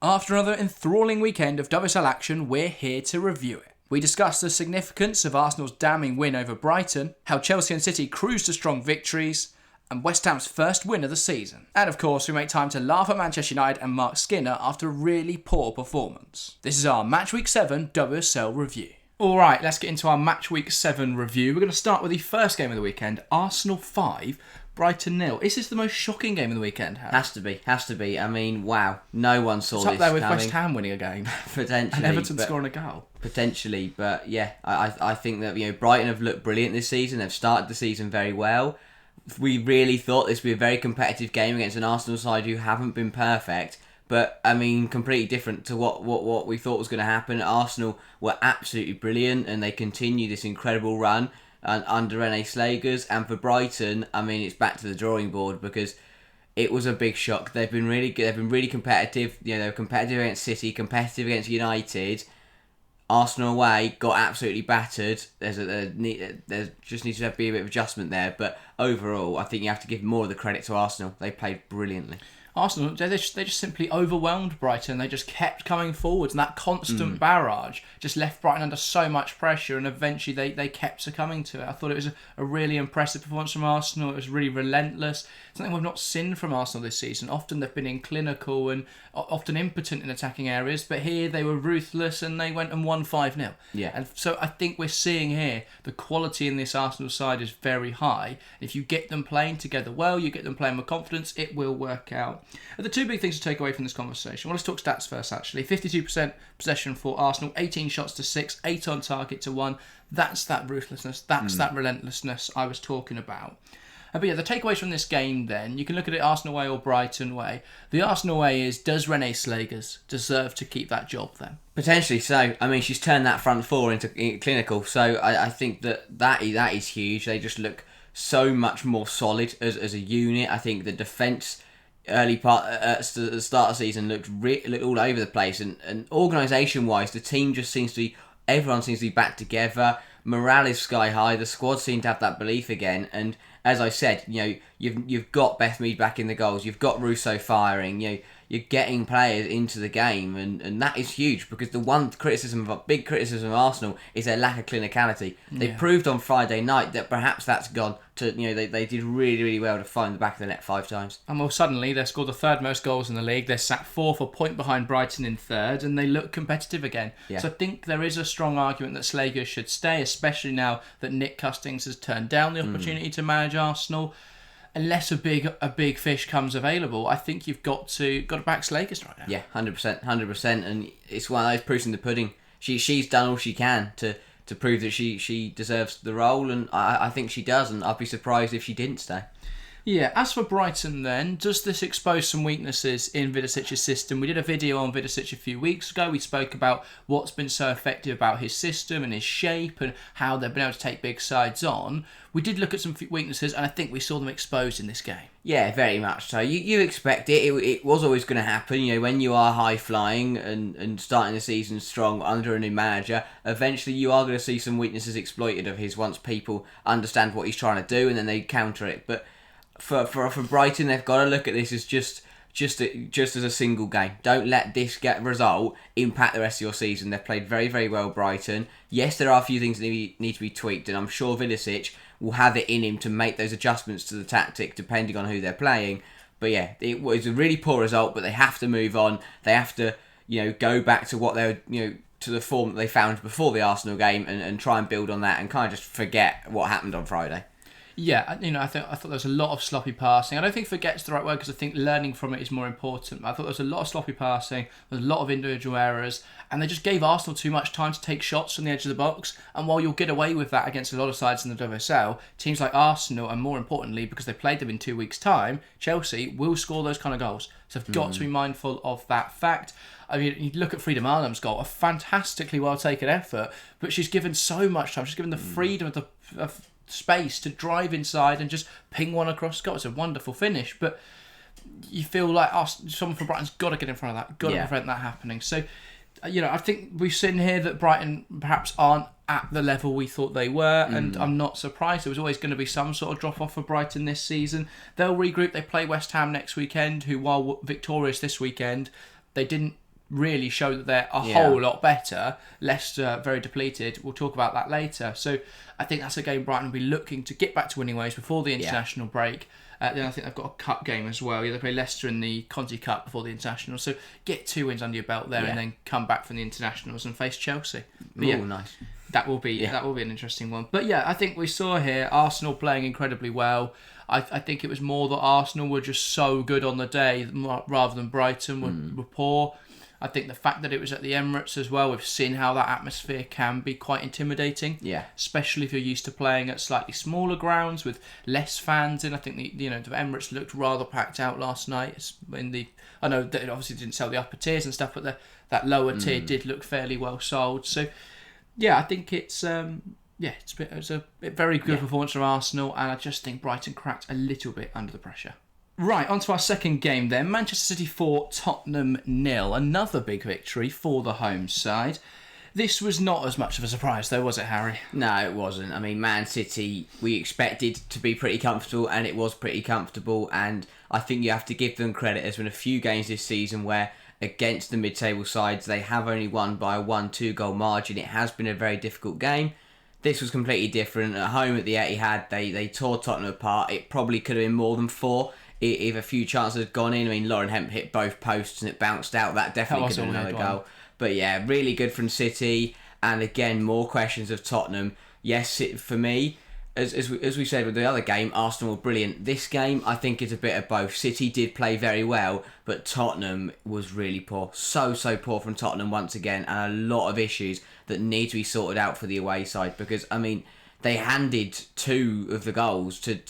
After another enthralling weekend of WSL action, we're here to review it. We discuss the significance of Arsenal's damning win over Brighton, how Chelsea and City cruised to strong victories, and West Ham's first win of the season. And of course, we make time to laugh at Manchester United and Mark Skinner after a really poor performance. This is our Match Week 7 WSL review. Alright, let's get into our Match Week 7 review. We're going to start with the first game of the weekend, Arsenal 5, Brighton 0. Is this the most shocking game of the weekend, Harry? Has to be. I mean, wow. No one saw It's this up there with coming. West Ham winning a game. Potentially. And Everton scoring a goal. Potentially, but yeah, I think that Brighton have looked brilliant this season. They've started the season very well. We really thought this would be a very competitive game against an Arsenal side who haven't been perfect. But, I mean, completely different to what we thought was going to happen. Arsenal were absolutely brilliant and they continue this incredible run under René Slagers. And for Brighton, I mean, it's back to the drawing board because it was a big shock. They've been really good. They've been really competitive. They were competitive against City, competitive against United. Arsenal away got absolutely battered. There just needs to be a bit of adjustment there. But overall, I think you have to give more of the credit to Arsenal. They played brilliantly. Arsenal, they just simply overwhelmed Brighton. They just kept coming forwards, and that constant barrage just left Brighton under so much pressure, and eventually they kept succumbing to it. I thought it was a really impressive performance from Arsenal. It was really relentless. Something we've not seen from Arsenal this season. Often they've been clinical and often impotent in attacking areas, but here they were ruthless and they went and won 5-0. Yeah. And so I think we're seeing here the quality in this Arsenal side is very high. If you get them playing together well, you get them playing with confidence, it will work out. The two big things to take away from this conversation. Well, let's talk stats first, actually. 52% possession for Arsenal, 18 shots to 6, 8 on target to 1. That's that ruthlessness. That's that relentlessness I was talking about. But yeah, the takeaways from this game then, you can look at it Arsenal way or Brighton way. The Arsenal way is, does René Slagers deserve to keep that job then? Potentially so. I mean, she's turned that front four into clinical, so I think that is huge. They just look so much more solid as a unit. I think the defence early part at the start of the season looked all over the place, and organisation-wise, the team just everyone seems to be back together. Morale is sky high. The squad seem to have that belief again, and as I said, you've got Beth Mead back in the goals. You've got Russo firing. You're getting players into the game, and that is huge because the one big criticism of Arsenal is their lack of clinicality. They proved on Friday night that perhaps that's gone to, they did really, really well to find the back of the net 5 times. And well, suddenly they scored the third most goals in the league. They're sat 4th, a point behind Brighton in third, and they look competitive again. Yeah. So I think there is a strong argument that Slagers should stay, especially now that Nick Custings has turned down the opportunity to manage Arsenal. Unless a big fish comes available, I think you've got to back Slagers right now. Yeah, 100%, and it's one of those proofs in the pudding. She's done all she can to prove that she deserves the role, and I think she does, and I'd be surprised if she didn't stay. Yeah, as for Brighton then, does this expose some weaknesses in Vidicic's system? We did a video on Vidicic a few weeks ago. We spoke about what's been so effective about his system and his shape and how they've been able to take big sides on. We did look at some weaknesses, and I think we saw them exposed in this game. Yeah, very much so. You expect it. It was always going to happen. When you are high-flying and starting the season strong under a new manager, eventually you are going to see some weaknesses exploited of his once people understand what he's trying to do and then they counter it. But for Brighton, they've got to look at this as just as a single game. Don't let this result impact the rest of your season. They've played very, very well, Brighton. Yes, there are a few things that need to be tweaked, and I'm sure Vidicic will have it in him to make those adjustments to the tactic depending on who they're playing. But yeah, it was a really poor result, but they have to move on. They have to, go back to what they were, to the form that they found before the Arsenal game and try and build on that and kind of just forget what happened on Friday. Yeah, I thought there was a lot of sloppy passing. I don't think forget's the right word because I think learning from it is more important. I thought there was a lot of sloppy passing, there was a lot of individual errors, and they just gave Arsenal too much time to take shots from the edge of the box. And while you'll get away with that against a lot of sides in the WSL, teams like Arsenal, and more importantly, because they played them in 2 weeks' time, Chelsea will score those kind of goals. So they've got to be mindful of that fact. I mean, you look at Frida Malam's goal, a fantastically well-taken effort, but she's given so much time. She's given the freedom of space to drive inside and just ping one across goal. It's a wonderful finish, but you feel like someone from Brighton's got to get in front of that, got to prevent that happening. So, I think we've seen here that Brighton perhaps aren't at the level we thought they were, and I'm not surprised. There was always going to be some sort of drop-off for Brighton this season. They'll regroup. They play West Ham next weekend, who, while victorious this weekend, they didn't really show that they're a whole lot better. Leicester, very depleted. We'll talk about that later. So I think that's a game Brighton will be looking to get back to winning ways before the international break. Then I think they've got a cup game as well. They play Leicester in the Conti Cup before the international. So get 2 wins under your belt there and then come back from the internationals and face Chelsea. Nice. That will be an interesting one. But yeah, I think we saw here Arsenal playing incredibly well. I think it was more that Arsenal were just so good on the day rather than Brighton were poor. I think the fact that it was at the Emirates as well, we've seen how that atmosphere can be quite intimidating. Yeah. Especially if you're used to playing at slightly smaller grounds with less fans in. I think the Emirates looked rather packed out last night. I know that it obviously didn't sell the upper tiers and stuff, but that lower tier did look fairly well sold. So yeah, I think it was a very good performance from Arsenal, and I just think Brighton cracked a little bit under the pressure. Right, on to our second game then. Manchester City 4, Tottenham 0. Another big victory for the home side. This was not as much of a surprise though, was it, Harry? No, it wasn't. I mean, Man City, we expected to be pretty comfortable, and it was pretty comfortable, and I think you have to give them credit. There's been a few games this season where against the mid-table sides, they have only won by a 1-2 goal margin. It has been a very difficult game. This was completely different. At home at the Etihad, they tore Tottenham apart. It probably could have been more than 4 if a few chances had gone in. I mean, Lauren Hemp hit both posts and it bounced out. That definitely could have been another goal. But yeah, really good from City. And again, more questions of Tottenham. Yes, for me, as we said with the other game, Arsenal were brilliant. This game, I think, is a bit of both. City did play very well, but Tottenham was really poor. So poor from Tottenham once again, and a lot of issues that need to be sorted out for the away side. Because, I mean, they handed 2 goals to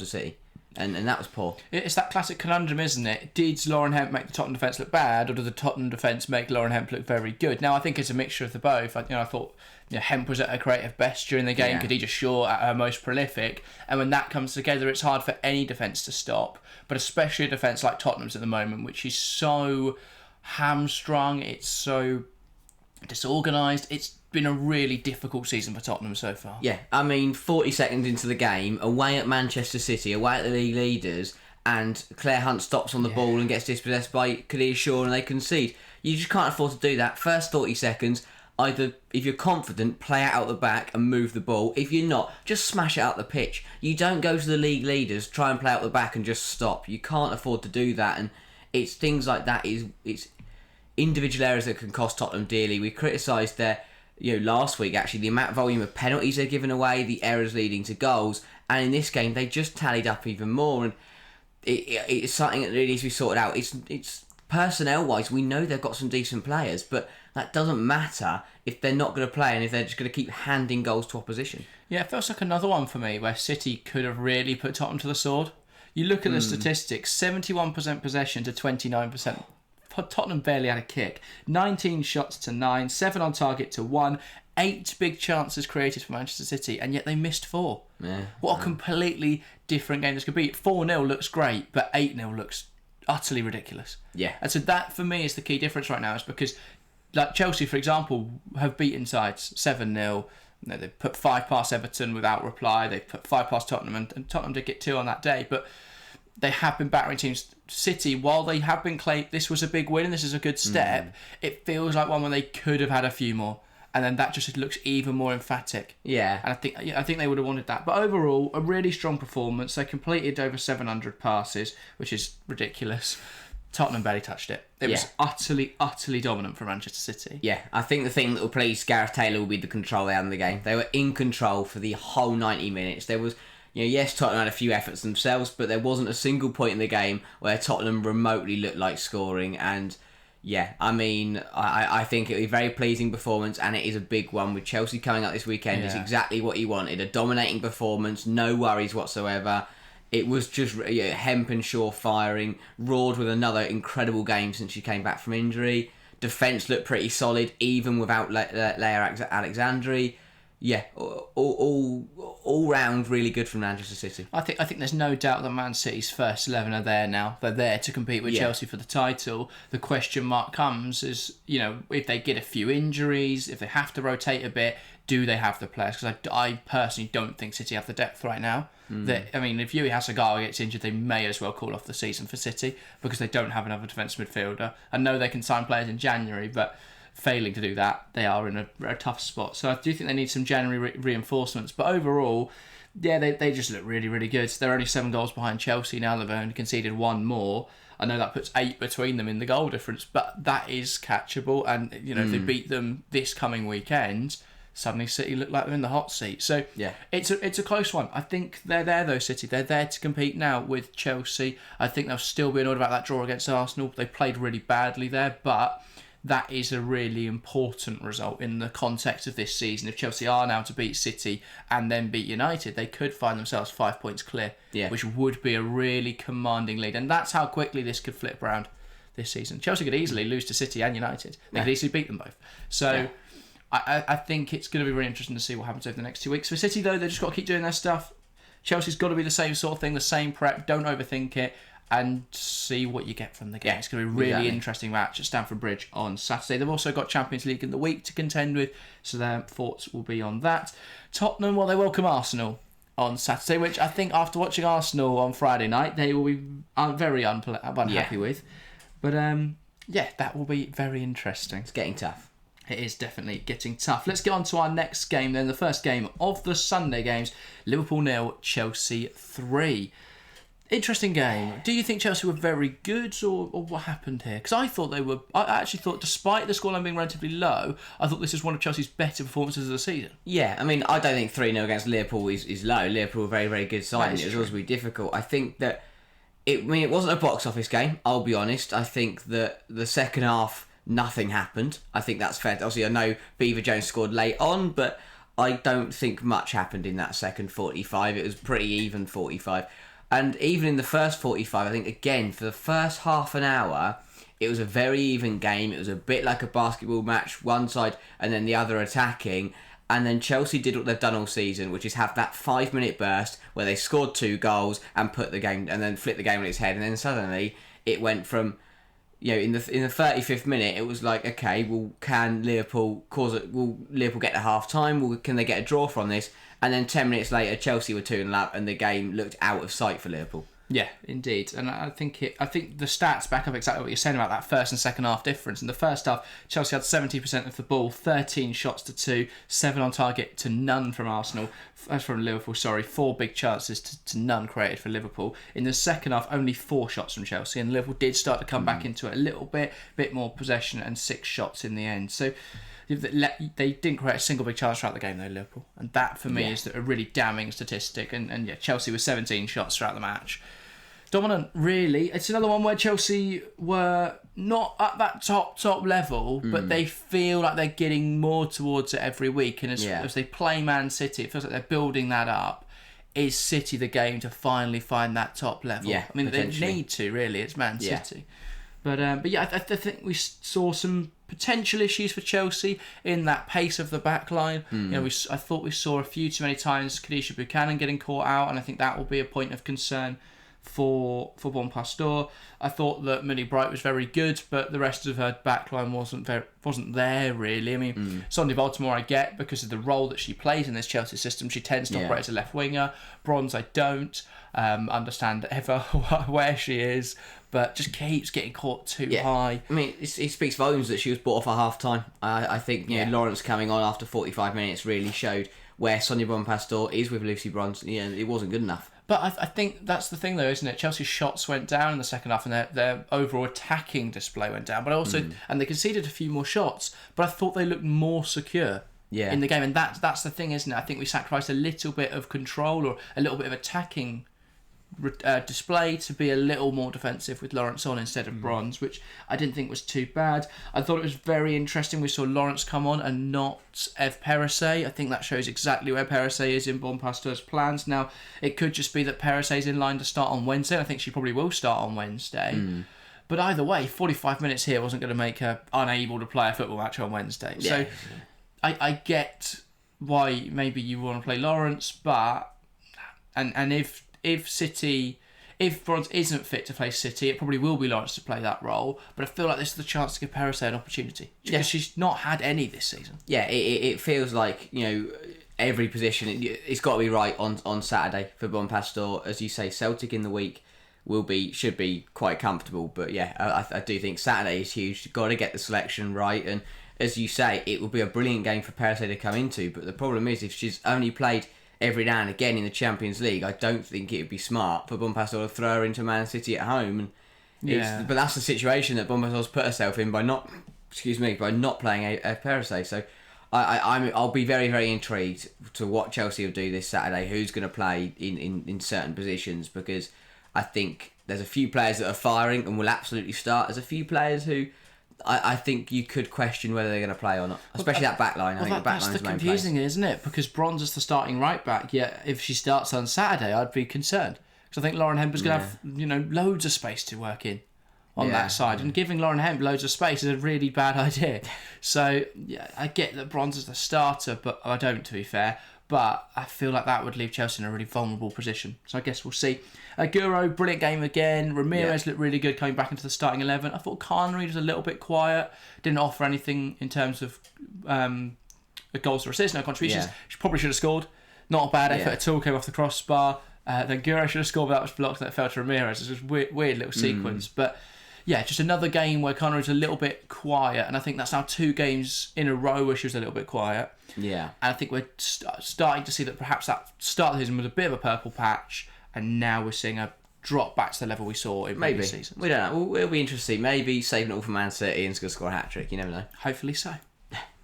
City. And that was poor. It's that classic conundrum, isn't it? Did Lauren Hemp make the Tottenham defence look bad, or did the Tottenham defence make Lauren Hemp look very good? Now, I think it's a mixture of the both. I thought Hemp was at her creative best during the game, Khadija Shaw at her most prolific, and when that comes together, it's hard for any defence to stop, but especially a defence like Tottenham's at the moment, which is so hamstrung, it's so disorganised, it's been a really difficult season for Tottenham so far. Yeah, I mean, 40 seconds into the game, away at Manchester City, away at the league leaders, and Claire Hunt stops on the ball and gets dispossessed by Khadija Shaw and they concede. You just can't afford to do that. First 40 seconds, either, if you're confident, play it out the back and move the ball. If you're not, just smash it out the pitch. You don't go to the league leaders, try and play out the back and just stop. You can't afford to do that, and it's things like that. It's individual errors that can cost Tottenham dearly. We criticised their... last week, actually, the amount of volume of penalties they're giving away, the errors leading to goals, and in this game, they just tallied up even more, and it's something that really needs to be sorted out. It's personnel-wise, we know they've got some decent players, but that doesn't matter if they're not going to play and if they're just going to keep handing goals to opposition. Yeah, it feels like another one for me where City could have really put Tottenham to the sword. You look at the statistics, 71% possession to 29%. Tottenham barely had a kick. 19 shots to 9, 7 on target to 1, 8 big chances created for Manchester City, and yet they missed 4. Yeah. What a completely different game this could be. 4-0 looks great, but 8-0 looks utterly ridiculous. Yeah. And so that, for me, is the key difference right now, is because, like Chelsea, for example, have beaten sides 7-0. They've put 5 past Everton without reply. They've put 5 past Tottenham, and Tottenham did get 2 on that day, but they have been battering teams. City, while they have been claimed this was a big win and this is a good step, it feels like one where they could have had a few more, and then that just looks even more emphatic. Yeah, and I think they would have wanted that. But overall, a really strong performance. They completed over 700 passes, which is ridiculous. Tottenham barely touched it. It was utterly dominant for Manchester City. Yeah, I think the thing that will please Gareth Taylor will be the control they had in the game. They were in control for the whole 90 minutes. There was... yes, Tottenham had a few efforts themselves, but there wasn't a single point in the game where Tottenham remotely looked like scoring. And yeah, I mean, I think it'll be a very pleasing performance, and it is a big one with Chelsea coming up this weekend. It's exactly what you wanted. A dominating performance, no worries whatsoever. It was just Hemp and Shaw firing. Roared with another incredible game since she came back from injury. Defence looked pretty solid, even without Leia Alexandri. Yeah, all all round really good from Manchester City. I think there's no doubt that Man City's first 11 are there now. They're there to compete with Chelsea for the title. The question mark comes is, if they get a few injuries, if they have to rotate a bit, do they have the players? Because I personally don't think City have the depth right now. If Yui Hasegawa gets injured, they may as well call off the season for City because they don't have another defensive midfielder. I know they can sign players in January, but failing to do that, they are in a tough spot. So I do think they need some January reinforcements. But overall, they just look really, really good. They're only 7 goals behind Chelsea now. They've only conceded 1 more. I know that puts 8 between them in the goal difference, but that is catchable. And, if they beat them this coming weekend, suddenly City look like they're in the hot seat. So it's a close one. I think they're there though, City. They're there to compete now with Chelsea. I think they'll still be annoyed about that draw against Arsenal. They played really badly there, but that is a really important result in the context of this season. If Chelsea are now to beat City and then beat United, they could find themselves 5 points clear, which would be a really commanding lead. And that's how quickly this could flip around this season. Chelsea could easily lose to City and United. They could easily beat them both. So I think it's going to be really interesting to see what happens over the next 2 weeks. For City, though, they've just got to keep doing their stuff. Chelsea's got to be the same sort of thing, the same prep. Don't overthink it. And see what you get from the game. It's going to be a really interesting match at Stamford Bridge on Saturday. They've also got Champions League in the week to contend with, so their thoughts will be on that. Tottenham, they welcome Arsenal on Saturday, which I think after watching Arsenal on Friday night, they will be very unhappy with. But that will be very interesting. It's getting tough. It is definitely getting tough. Let's get on to our next game then. The first game of the Sunday games. Liverpool 0, Chelsea 3. Interesting game. Do you think Chelsea were very good, or what happened here? Because I actually thought, despite the scoreline being relatively low, I thought this was one of Chelsea's better performances of the season. Yeah, I don't think 3-0 against Liverpool is low. Liverpool were a very, very good side, and it was always really difficult. I think that it wasn't a box office game, I'll be honest. I think that the second half, nothing happened. I think that's fair. Obviously, I know Beaver Jones scored late on, but I don't think much happened in that second 45. It was pretty even 45. And even in the first 45, I think, again, for the first half an hour, it was a very even game. It was a bit like a basketball match, one side and then the other attacking. And then Chelsea did what they've done all season, which is have that 5-minute burst where they scored 2 goals and put the game, and then flip the game on its head. And then suddenly it went from, in the 35th minute, it was like, okay, well, can Liverpool will Liverpool get to half time? Can they get a draw from this? And then 10 minutes later, Chelsea were 2-0 up, and the game looked out of sight for Liverpool. Yeah, indeed. And I think the stats back up exactly what you're saying about that first and second half difference. In the first half, Chelsea had 70% of the ball, 13 shots to 2, 7 on target to none from Liverpool, 4 big chances to none created for Liverpool. In the second half, only 4 shots from Chelsea, and Liverpool did start to come back into it a little bit more possession, and 6 shots in the end. So they didn't create a single big chance throughout the game, though, Liverpool. And that, for me, is a really damning statistic. And Chelsea was 17 shots throughout the match. Dominant, really. It's another one where Chelsea were not at that top level, but they feel like they're getting more towards it every week. And as they play Man City, it feels like they're building that up. Is City the game to finally find that top level? Yeah, I mean, they need to, really. It's Man City. But I think we saw some potential issues for Chelsea in that pace of the back line. I thought we saw a few too many times Kadisha Buchanan getting caught out, and I think that will be a point of concern for Bon Pastor. I thought that Millie Bright was very good, but the rest of her backline wasn't there really. I mean, Sonia Baltimore I get because of the role that she plays in this Chelsea system. She tends to operate as a left winger. Bronze I don't understand ever where she is, but just keeps getting caught too high. I mean, it speaks volumes that she was brought off at half time. I think Lawrence coming on after 45 minutes really showed where Sonia Bon Pastor is with Lucy Bronze. It wasn't good enough. But I think that's the thing, though, isn't it? Chelsea's shots went down in the second half, and their overall attacking display went down. But also, and they conceded a few more shots. But I thought they looked more secure in the game, and that's the thing, isn't it? I think we sacrificed a little bit of control or a little bit of attacking display to be a little more defensive with Lawrence on instead of Bronze, which I didn't think was too bad. I thought it was very interesting we saw Lawrence come on and not Ev Perisset. I think that shows exactly where Perisset is in Bon Pastor's plans. Now, it could just be that Perisset's in line to start on Wednesday. I think she probably will start on Wednesday. But either way, 45 minutes here wasn't going to make her unable to play a football match on Wednesday. So I get why maybe you want to play Lawrence, but and if City. If Bronze isn't fit to play City, it probably will be Lawrence to play that role. But I feel like this is the chance to give Perisset an opportunity. Because she's not had any this season. Yeah, it feels like, every position, it's got to be right on Saturday for Bonpastor. As you say, Celtic in the week should be quite comfortable. But yeah, I do think Saturday is huge. You've got to get the selection right. And as you say, it will be a brilliant game for Perisset to come into. But the problem is, if she's only played every now and again in the Champions League, I don't think it would be smart for Bonpastor to throw her into Man City at home. And but that's the situation that Bonpastor's put herself in by not playing a Perisset. So I'll be very, very intrigued to what Chelsea will do this Saturday. Who's going to play in certain positions, because I think there's a few players that are firing and will absolutely start. There's a few players who I think you could question whether they're going to play or not, especially that back line. I think the back line's the main place. That's the confusing, isn't it? Because Bronze is the starting right back, yet if she starts on Saturday, I'd be concerned. Because I think Lauren Hemp is going to have loads of space to work in on that side. And giving Lauren Hemp loads of space is a really bad idea. So, yeah, I get that Bronze is the starter, but I don't, to be fair. But I feel like that would leave Chelsea in a really vulnerable position. So I guess we'll see. Guro, brilliant game again. Ramirez looked really good coming back into the starting 11. I thought Carnery was a little bit quiet. Didn't offer anything in terms of goals or assists, no contributions. Yeah. She probably should have scored. Not a bad effort at all. Came off the crossbar. Then Guro should have scored, but that was blocked and that fell to Ramirez. It was a weird little sequence. But yeah, just another game where Carnery's a little bit quiet. And I think that's now 2 games in a row where she was a little bit quiet. Yeah. And I think we're starting to see that perhaps that start of the season was a bit of a purple patch, and now we're seeing a drop back to the level we saw in previous seasons. We don't know. We'll be interested. Maybe saving it all for Man City and score a hat-trick. You never know. Hopefully so.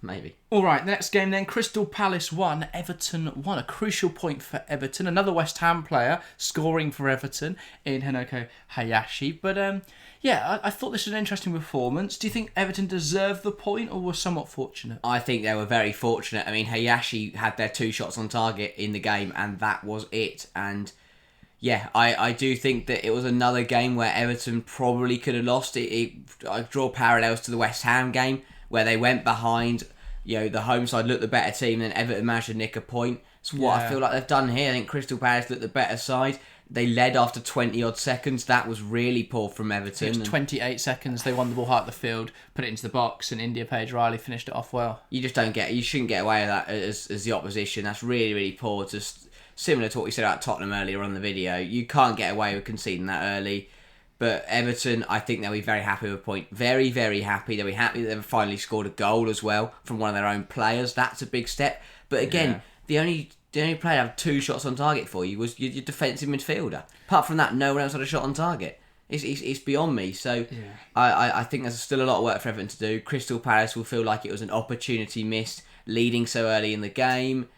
Maybe. All right, next game then. Crystal Palace 1, Everton 1. A crucial point for Everton. Another West Ham player scoring for Everton in Hanoko Hayashi. But I thought this was an interesting performance. Do you think Everton deserved the point or were somewhat fortunate? I think they were very fortunate. I mean, Hayashi had their 2 shots on target in the game, and that was it. And yeah, I do think that it was another game where Everton probably could have lost it. I draw parallels to the West Ham game, where they went behind, the home side looked the better team, and Everton managed to nick a point. It's what I feel like they've done here. I think Crystal Palace looked the better side. They led after 20-odd seconds. That was really poor from Everton. It was 28 seconds. They won the ball high at the field, put it into the box, and India Page Riley finished it off well. You shouldn't get away with that as the opposition. That's really, really poor. Just similar to what we said about Tottenham earlier on the video. You can't get away with conceding that early. But Everton, I think they'll be very happy with a point. Very, very happy. They'll be happy that they've finally scored a goal as well from one of their own players. That's a big step. But again, the only player to have 2 shots on target for you was your defensive midfielder. Apart from that, no one else had a shot on target. It's beyond me. So I think there's still a lot of work for Everton to do. Crystal Palace will feel like it was an opportunity missed, leading so early in the game.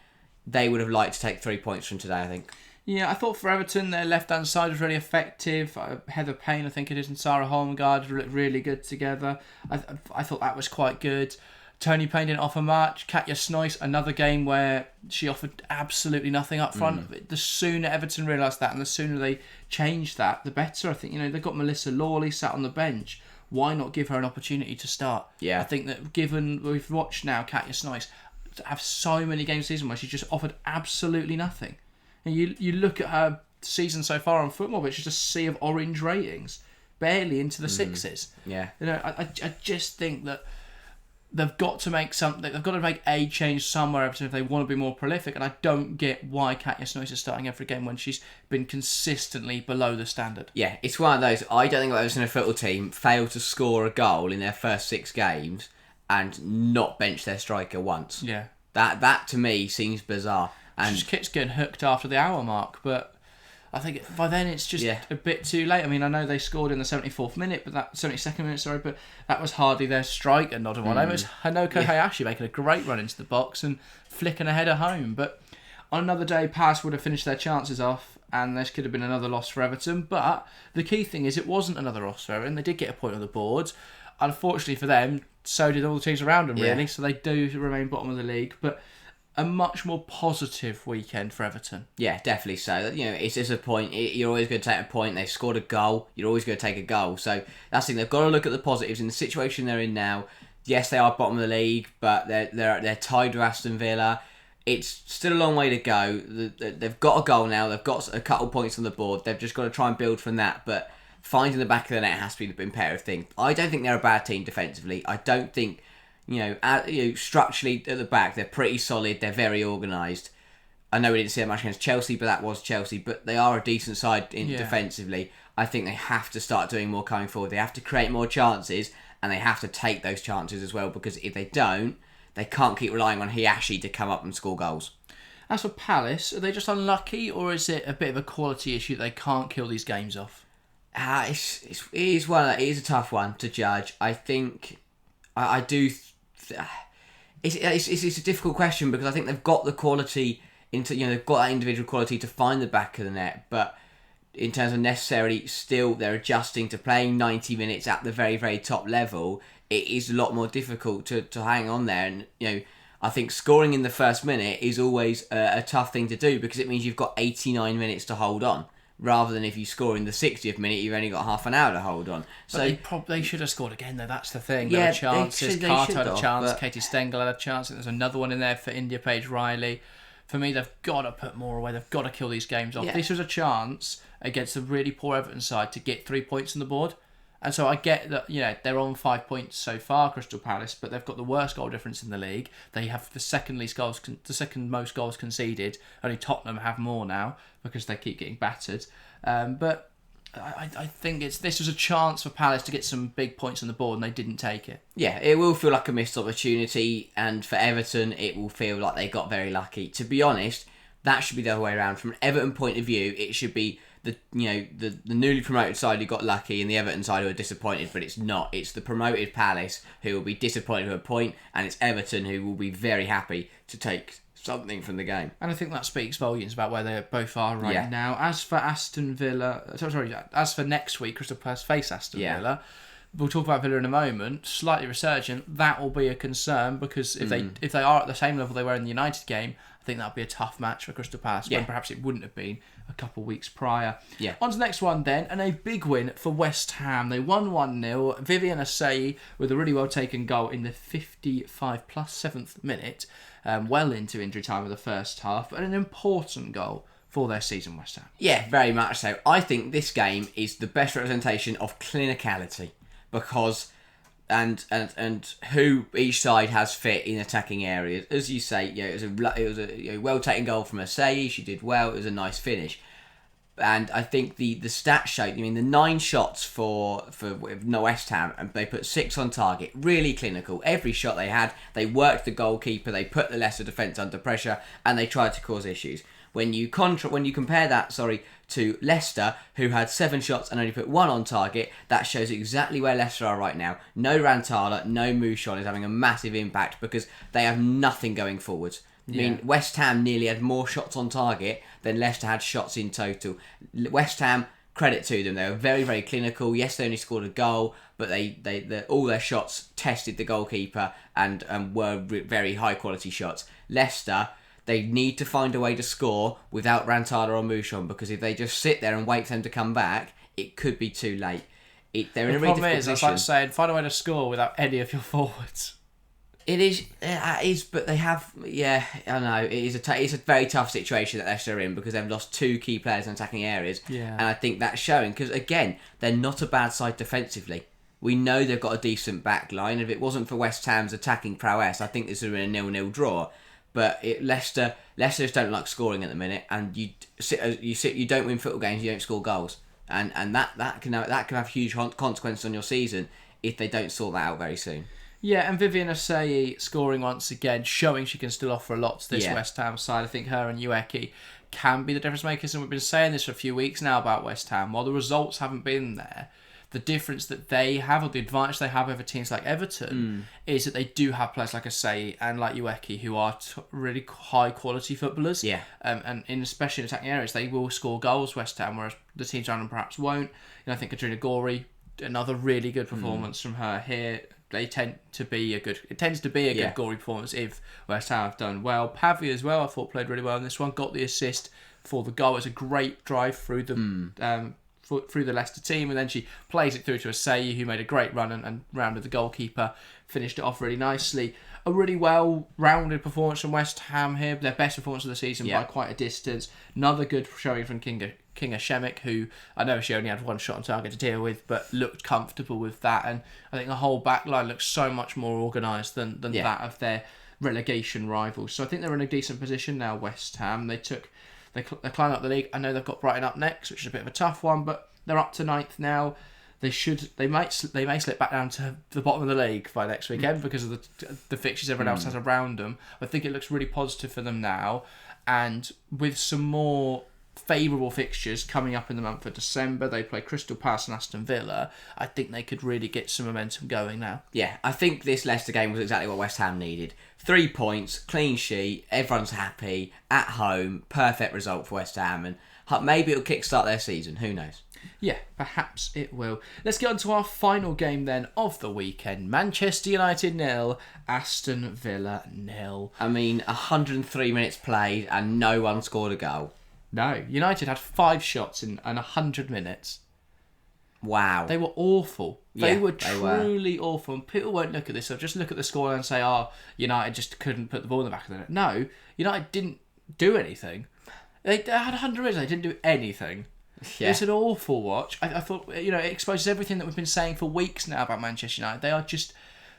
They would have liked to take 3 points from today, I think. Yeah, I thought for Everton, their left-hand side was really effective. Heather Payne, I think it is, and Sarah Holmgard looked really good together. I thought that was quite good. Tony Payne didn't offer much. Katja Snois, another game where she offered absolutely nothing up front. The sooner Everton realised that and the sooner they changed that, the better. I think, they've got Melissa Lawley sat on the bench. Why not give her an opportunity to start? Yeah. I think that given we've watched now Katja Snois have so many games this season where she's just offered absolutely nothing. And you look at her season so far on football, which is a sea of orange ratings, barely into the 6s. Yeah. I just think that they've got to make something. They've got to make a change somewhere if they want to be more prolific. And I don't get why Katja Snois is starting every game when she's been consistently below the standard. Yeah, it's one of those. I don't think I've ever seen a football team fail to score a goal in their first 6 games and not bench their striker once. Yeah. That to me seems bizarre. And she keeps getting hooked after the hour mark, but I think by then it's just a bit too late. I mean, I know they scored in the 74th minute, but that 72nd minute, but that was hardly their striker nodding one. It was Hanoko Hayashi making a great run into the box and flicking a header home. But on another day, Palace would have finished their chances off, and this could have been another loss for Everton. But the key thing is it wasn't another loss for Everton. They did get a point on the board. Unfortunately for them, so did all the teams around them, really. So they do remain bottom of the league. But a much more positive weekend for Everton. Yeah, definitely so. It's just a point. You're always going to take a point. They've scored a goal. You're always going to take a goal. So that's the thing. They've got to look at the positives in the situation they're in now. Yes, they are bottom of the league, but they're tied with Aston Villa. It's still a long way to go. They've got a goal now. They've got a couple points on the board. They've just got to try and build from that. But finding the back of the net has to be the imperative thing. I don't think they're a bad team defensively. I don't think, structurally at the back, they're pretty solid. They're very organised. I know we didn't see that much against Chelsea, but that was Chelsea. But they are a decent side defensively. I think they have to start doing more coming forward. They have to create more chances, and they have to take those chances as well, because if they don't, they can't keep relying on Hiyashi to come up and score goals. As for Palace, are they just unlucky, or is it a bit of a quality issue that they can't kill these games off? It is a tough one to judge. I think it's a difficult question, because I think they've got the quality they've got that individual quality to find the back of the net, but in terms of necessarily still they're adjusting to playing 90 minutes at the very, very top level. It is a lot more difficult to hang on there, and I think scoring in the first minute is always a tough thing to do, because it means you've got 89 minutes to hold on, rather than if you score in the 60th minute, you've only got half an hour to hold on. But so they should have scored again, though. That's the thing. Yeah, there were chances. Carter had a chance. but Katie Stengel had a chance. And there's another one in there for India Page Riley. For me, they've got to put more away. They've got to kill these games off. Yeah. This was a chance against a really poor Everton side to get 3 points on the board. And so I get that, they're on 5 points so far, Crystal Palace, but they've got the worst goal difference in the league. They have the second most goals conceded. Only Tottenham have more now, because they keep getting battered. But I think this was a chance for Palace to get some big points on the board, and they didn't take it. Yeah, it will feel like a missed opportunity, and for Everton, it will feel like they got very lucky. To be honest, that should be the other way around. From an Everton point of view, it should be the newly promoted side who got lucky, and the Everton side who are disappointed. But it's not. It's the promoted Palace who will be disappointed with a point, and it's Everton who will be very happy to take something from the game. And I think that speaks volumes about where they both are now. As for as for next week, Crystal Palace face Aston Villa. We'll talk about Villa in a moment. Slightly resurgent. That will be a concern, because if they are at the same level they were in the United game, I think that'll be a tough match for Crystal Palace, when perhaps it wouldn't have been a couple of weeks prior. Yeah. On to the next one then, and a big win for West Ham. They won 1-0. Vivian Assayi with a really well taken goal in the 55 plus 7th minute, well into injury time of the first half, but an important goal for their season, West Ham. Yeah, very much so. I think this game is the best representation of clinicality, because and who each side has fit in attacking areas. As you say, it was a well taken goal from Assayi. She did well. It was a nice finish. And I think the stats show, the 9 shots for West Ham, and they put 6 on target. Really clinical. Every shot they had, they worked the goalkeeper, they put the Leicester defence under pressure, and they tried to cause issues. When you compare that, to Leicester, who had 7 shots and only put 1 on target, that shows exactly where Leicester are right now. No Rantala, no Mouchon is having a massive impact, because they have nothing going forwards. I mean, West Ham nearly had more shots on target than Leicester had shots in total. West Ham, credit to them, they were very, very clinical. Yes, they only scored a goal, but all their shots tested the goalkeeper and were very high quality shots. Leicester, they need to find a way to score without Rantala or Mouchon, because if they just sit there and wait for them to come back, it could be too late. They're in a really difficult position. It's like saying, find a way to score without any of your forwards. It is, but they have. Yeah, I know it is it's a very tough situation that Leicester are in, because they've lost 2 key players in attacking areas. Yeah, and I think that's showing, because again, they're not a bad side defensively. We know they've got a decent back line. If it wasn't for West Ham's attacking prowess, I think this would have been a 0-0 draw. But Leicester just don't like scoring at the minute, and you don't win football games, you don't score goals, and that can have huge consequences on your season if they don't sort that out very soon. Yeah, and Vivian Assayi scoring once again, showing she can still offer a lot to this West Ham side. I think her and Ueki can be the difference makers, and we've been saying this for a few weeks now about West Ham. While the results haven't been there, the difference that they have, or the advantage they have over teams like Everton, is that they do have players like Assayi and like Ueki, who are really high quality footballers. Yeah. And especially in attacking areas, they will score goals, West Ham, whereas the teams around them perhaps won't. I think Katrina Gorey, another really good performance from her here. It tends to be a good Gorey performance if West Ham have done well. Pavia as well, I thought played really well in this one. Got the assist for the goal. It's a great drive through the through the Leicester team, and then she plays it through to Asseyi, who made a great run and rounded the goalkeeper, finished it off really nicely. A really well-rounded performance from West Ham here, their best performance of the season by quite a distance. Another good showing from Kinga Shemik, who I know she only had one shot on target to deal with, but looked comfortable with that. And I think the whole back line looks so much more organised than that of their relegation rivals. So I think they're in a decent position now, West Ham. They climbed up the league. I know they've got Brighton up next, which is a bit of a tough one, but they're up to 9th now. They may slip back down to the bottom of the league by next weekend because of the fixtures everyone else has around them. I think it looks really positive for them now, and with some more favourable fixtures coming up in the month of December, they play Crystal Palace and Aston Villa. I think they could really get some momentum going now. Yeah, I think this Leicester game was exactly what West Ham needed. 3 points, clean sheet, everyone's happy, at home, perfect result for West Ham, and maybe it'll kickstart their season, who knows? Yeah, perhaps it will. Let's get on to our final game then of the weekend. Manchester United 0, Aston Villa 0. I mean, 103 minutes played and no one scored a goal. No, United had 5 shots in 100 minutes. Wow. They were awful. They were were. truly awful. And people won't look at this. They'll just look at the score and say, United just couldn't put the ball in the back of the net. No, United didn't do anything. They had 100 minutes. They didn't do anything. Yeah. It's an awful watch. I thought, it exposes everything that we've been saying for weeks now about Manchester United. They are just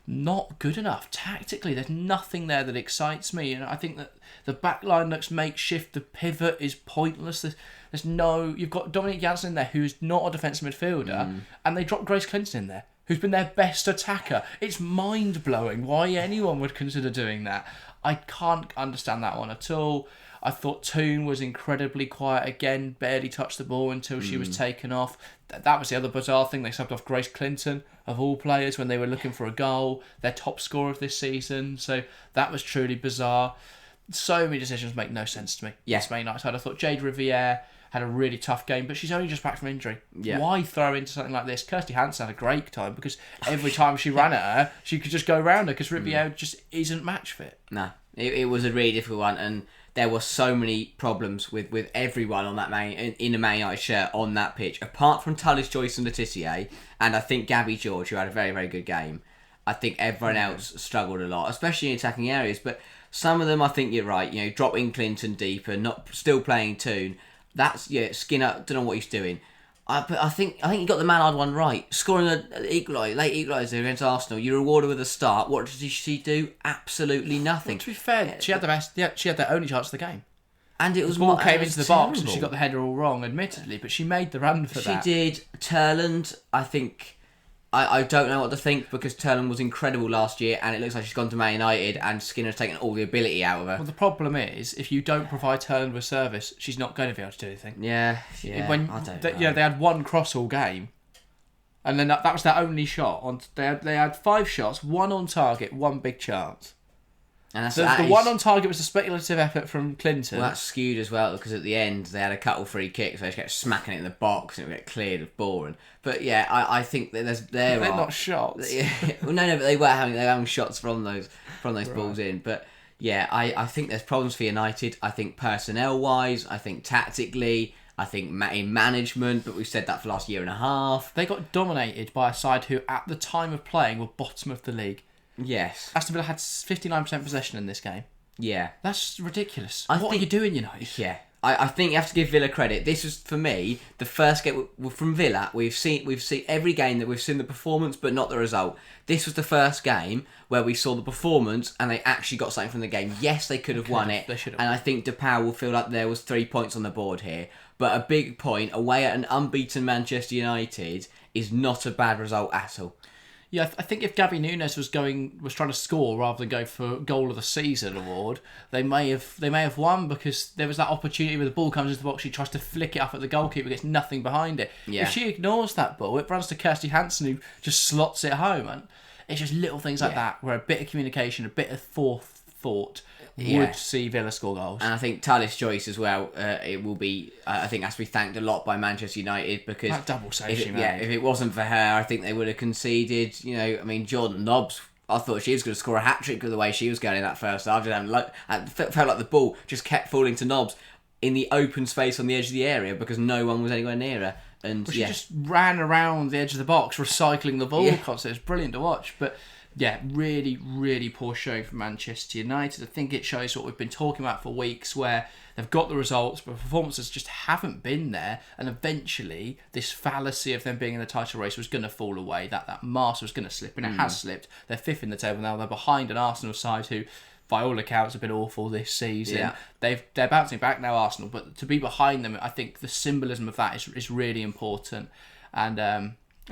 not good enough. Tactically, there's nothing there that excites me. And I think that the back line looks makeshift. The pivot is pointless. You've got Dominic Janssen in there, who's not a defensive midfielder, and they dropped Grace Clinton in there, who's been their best attacker. It's mind-blowing why anyone would consider doing that. I can't understand that one at all. I thought Toon was incredibly quiet again, barely touched the ball until she was taken off. That was the other bizarre thing. They subbed off Grace Clinton, of all players, when they were looking for a goal, their top scorer of this season. So that was truly bizarre. So many decisions make no sense to me. Yes, Man United side. I thought Jade Riviere had a really tough game, but she's only just back from injury. Yeah. Why throw into something like this? Kirsty Hansen had a great time because every time she ran at her, she could just go around her because Riviere just isn't match fit. No, it was a really difficult one, and there were so many problems with everyone on that in a Man United shirt on that pitch, apart from Tullis Joyce and Letizia, and I think Gabby George, who had a very, very good game. I think everyone else struggled a lot, especially in attacking areas. But some of them, I think you're right. Dropping Clinton deeper, not still playing Toon. That's Skinner. Don't know what he's doing. But I think he got the Mallard one right. Scoring a late equaliser against Arsenal. You're rewarded with a start. What did she do? Absolutely nothing. Well, to be fair, she had the best. Yeah, she had the only chance of the game. And it was the ball came into the box and she got the header all wrong, admittedly, but she made the run for that. She did. Turland, I think. I don't know what to think because Turland was incredible last year and it looks like she's gone to Man United and Skinner's taken all the ability out of her. Well, the problem is, if you don't provide Turland with service, she's not going to be able to do anything. Yeah. I don't know. They had one cross all game, and then that was their only shot. They had 5 shots, 1 on target, 1 big chance. And the one on target was a speculative effort from Clinton. Well, that's skewed as well because at the end they had a couple free kicks. They just kept smacking it in the box and it would get cleared of boring. But yeah, I think that they're not shots. Well, no, but they were having shots from those balls in. But yeah, I think there's problems for United. I think personnel wise, I think tactically, I think in management. But we've said that for the last year and a half. They got dominated by a side who, at the time of playing, were bottom of the league. Yes. Aston Villa had 59% possession in this game. Yeah. That's ridiculous. What are you doing, United? Yeah. I think you have to give Villa credit. This was, for me, the first game from Villa. We've seen every game that we've seen the performance, but not the result. This was the first game where we saw the performance and they actually got something from the game. Yes, they could have won it. They should have. And I think DePaul will feel like there was 3 points on the board here. But a big point away at an unbeaten Manchester United is not a bad result at all. Yeah, I think if Gabby Nunes was trying to score rather than go for goal of the season award, they may have won because there was that opportunity where the ball comes into the box, she tries to flick it up at the goalkeeper, gets nothing behind it. Yeah. If she ignores that ball, it runs to Kirsty Hansen who just slots it home, and it's just little things like that where a bit of communication, a bit of forethought would see Villa score goals. And I think Tullis Joyce as well, it will be, I think, has to be thanked a lot by Manchester United because that double save she made. Yeah, if it wasn't for her, I think they would have conceded. Jordan Nobbs, I thought she was going to score a hat-trick with the way she was going in that first half. I felt like the ball just kept falling to Nobbs in the open space on the edge of the area because no one was anywhere near her. And she just ran around the edge of the box, recycling the ball constantly. It's brilliant to watch. But yeah, really, really poor showing from Manchester United. I think it shows what we've been talking about for weeks, where they've got the results, but performances just haven't been there. And eventually, this fallacy of them being in the title race was going to fall away. That mask was going to slip, and it has slipped. They're fifth in the table now. They're behind an Arsenal side who, by all accounts, have been awful this season. Yeah. They're bouncing back now, Arsenal, but to be behind them, I think the symbolism of that is really important. And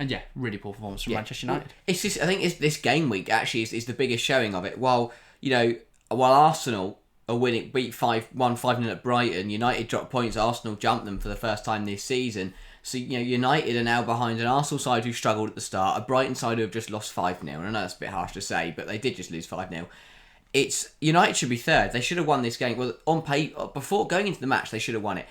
yeah, really poor performance from Manchester United. It's just, I think this game week actually is the biggest showing of it. While Arsenal are winning, won 5-0 at Brighton, United dropped points. Arsenal jumped them for the first time this season. So United are now behind an Arsenal side who struggled at the start, a Brighton side who have just lost 5-0. And I know that's a bit harsh to say, but they did just lose 5-0. It's United should be third. They should have won this game. Well, on paper, before going into the match, they should have won it.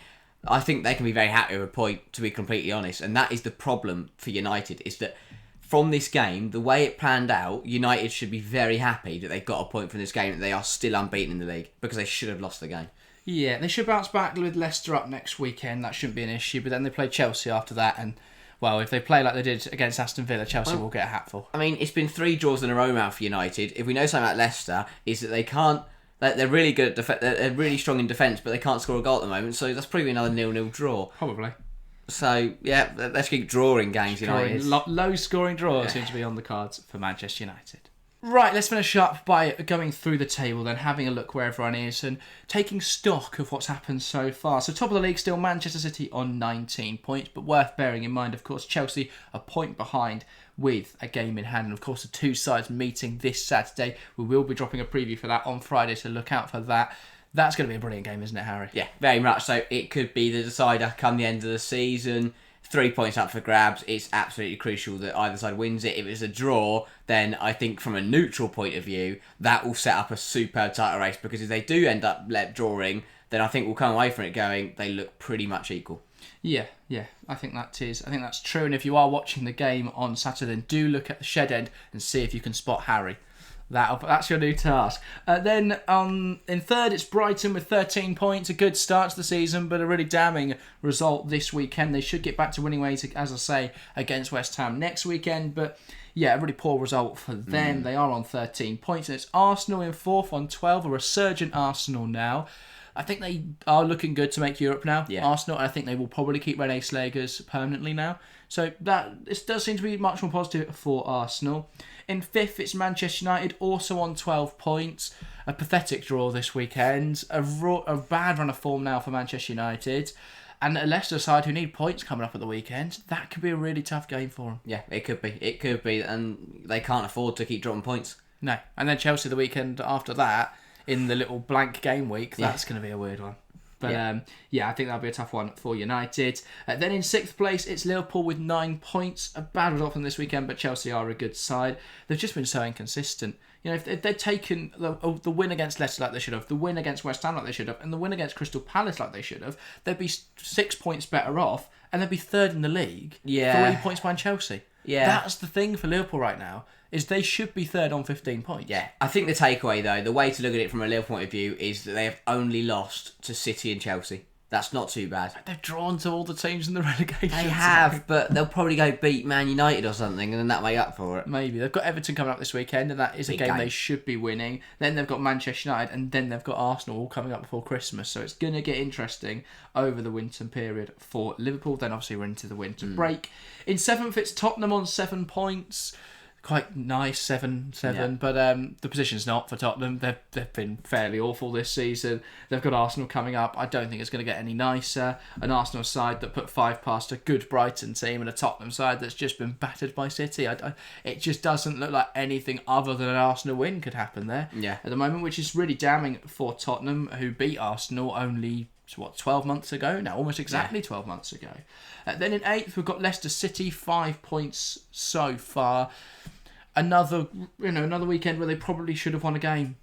I think they can be very happy with a point, to be completely honest. And that is the problem for United, is that from this game, the way it planned out, United should be very happy that they got a point from this game, that they are still unbeaten in the league, because they should have lost the game. Yeah, they should bounce back with Leicester up next weekend. That shouldn't be an issue. But then they play Chelsea after that, and well, if they play like they did against Aston Villa, Chelsea will get a hatful. I mean, it's been 3 draws in a row now for United. If we know something about Leicester, is that they can't. They're really good at defence. They're really strong in defence, but they can't score a goal at the moment. So that's probably another 0-0 draw. Probably. So yeah, let's keep drawing games. United. Low scoring draws seem to be on the cards for Manchester United. Right, let's finish up by going through the table, then having a look where everyone is and taking stock of what's happened so far. So top of the league still Manchester City on 19 points, but worth bearing in mind, of course, Chelsea a point behind with a game in hand. And of course, the two sides meeting this Saturday. We will be dropping a preview for that on Friday, so look out for that. That's going to be a brilliant game, isn't it, Harry? Yeah, very much so. It could be the decider come the end of the season. 3 points up for grabs. It's absolutely crucial that either side wins it. If it's a draw, then I think from a neutral point of view, that will set up a superb title race, because if they do end up drawing, then I think we'll come away from it going, they look pretty much equal. Yeah, I think that's true. And if you are watching the game on Saturday, then do look at the shed end and see if you can spot Harry. That's your new task. Then in third, it's Brighton with 13 points. A good start to the season, but a really damning result this weekend. They should get back to winning ways, as I say, against West Ham next weekend. But yeah, a really poor result for them. They are on 13 points. And it's Arsenal in fourth on 12, a resurgent Arsenal now. I think they are looking good to make Europe now, Arsenal. And I think they will probably keep René Slegers permanently now. So this does seem to be much more positive for Arsenal. In fifth, it's Manchester United, also on 12 points. A pathetic draw this weekend. A bad run of form now for Manchester United. And a Leicester side who need points coming up at the weekend. That could be a really tough game for them. Yeah, it could be. And they can't afford to keep dropping points. No. And then Chelsea the weekend after that, in the little blank game week. That's going to be a weird one. But I think that'll be a tough one for United. Then in sixth place, it's Liverpool with 9 points. A bad result from this weekend, but Chelsea are a good side. They've just been so inconsistent. If they'd taken the win against Leicester like they should have, the win against West Ham like they should have, and the win against Crystal Palace like they should have, they'd be 6 points better off, and they'd be third in the league. 3 points behind Chelsea. Yeah. That's the thing for Liverpool right now, is they should be third on 15 points. Yeah. I think the takeaway, though, the way to look at it from a Liverpool point of view is that they have only lost to City and Chelsea. That's not too bad. They've drawn to all the teams in the relegation. They have, but they'll probably go beat Man United or something, and then that'll make up for it. Maybe. They've got Everton coming up this weekend, and that is a game they should be winning. Then they've got Manchester United, and then they've got Arsenal all coming up before Christmas. So it's going to get interesting over the winter period for Liverpool. Then obviously we're into the winter break. In seventh, it's Tottenham on 7 points. Quite nice, 7-7, but the position's not for Tottenham. They've been fairly awful this season. They've got Arsenal coming up. I don't think it's going to get any nicer. An Arsenal side that put 5 past a good Brighton team, and a Tottenham side that's just been battered by City. It just doesn't look like anything other than an Arsenal win could happen there at the moment, which is really damning for Tottenham, who beat Arsenal only 12 months ago now, almost exactly 12 months ago. Then in 8th, we've got Leicester City, 5 points so far. Another weekend where they probably should have won a game.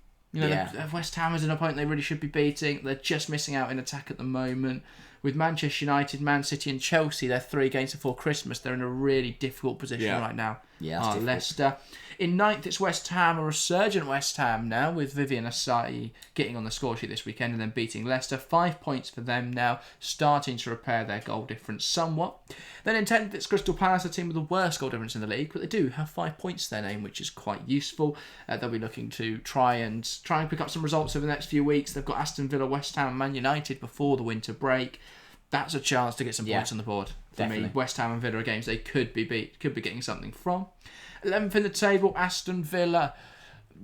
West Ham is an opponent they really should be beating. They're just missing out in attack at the moment. With Manchester United, Man City and Chelsea, they're 3 games before Christmas. They're in a really difficult position right now. Yeah, Leicester. In ninth, it's West Ham, a resurgent West Ham now, with Vivian Asai getting on the score sheet this weekend and then beating Leicester. 5 points for them now, starting to repair their goal difference somewhat. Then in 10th, it's Crystal Palace, a team with the worst goal difference in the league, but they do have 5 points to their name, which is quite useful. They'll be looking to try and pick up some results over the next few weeks. They've got Aston Villa, West Ham, and Man United before the winter break. That's a chance to get some points on the board for definitely. me. West Ham and Villa are games they could be getting something from. 11th in the table, Aston Villa.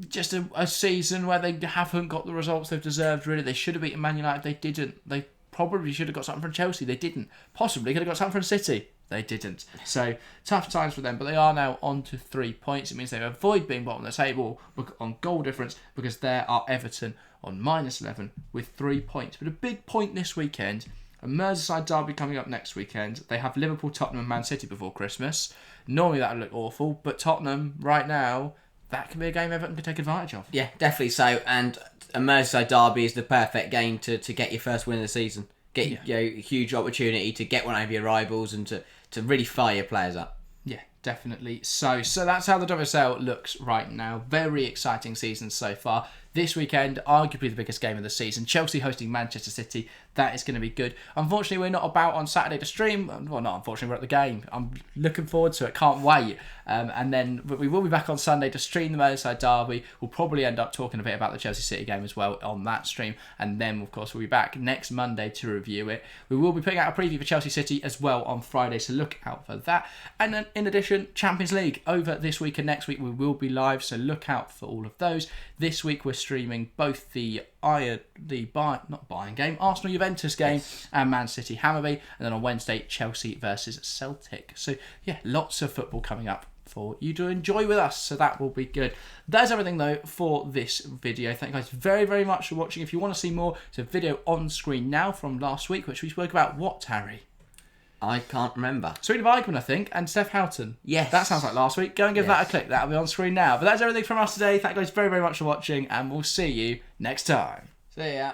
Just a season where they haven't got the results they've deserved, really. They should have beaten Man United. They didn't. They probably should have got something from Chelsea. They didn't. Possibly could have got something from City. They didn't. So, tough times for them. But they are now on to 3 points. It means they avoid being bottom of the table on goal difference, because there are Everton on -11 with 3 points. But a big point this weekend, a Merseyside derby coming up next weekend. They have Liverpool, Tottenham and Man City before Christmas. Normally that would look awful, but Tottenham right now, that can be a game Everton can take advantage of. Yeah, definitely so. And a Merseyside derby is the perfect game to get your first win of the season. Get a huge opportunity to get one over your rivals and to really fire your players up. Yeah, definitely. So that's how the WSL looks right now. Very exciting season so far. This weekend, arguably the biggest game of the season. Chelsea hosting Manchester City. That is going to be good. Unfortunately, we're not about on Saturday to stream. Well, not unfortunately, we're at the game. I'm looking forward to it. Can't wait. But we will be back on Sunday to stream the Merseyside derby. We'll probably end up talking a bit about the Chelsea City game as well on that stream. And then, of course, we'll be back next Monday to review it. We will be putting out a preview for Chelsea City as well on Friday, so look out for that. And then, in addition, Champions League over this week and next week. We will be live, so look out for all of those. This week, we're streaming both the Bayern game, Arsenal Juventus game, and Man City Hammarby, and then on Wednesday Chelsea versus Celtic. So yeah, lots of football coming up for you to enjoy with us, so that will be good. That's everything though for this video. Thank you guys very, very much for watching. If you want to see more, there's a video on screen now from last week, which we spoke about what, Harry? I can't remember. Serena Weigman, I think, and Steph Houghton. Yes. That sounds like last week. Go and give that a click. That'll be on screen now. But that's everything from us today. Thank you guys very, very much for watching, and we'll see you next time. See ya.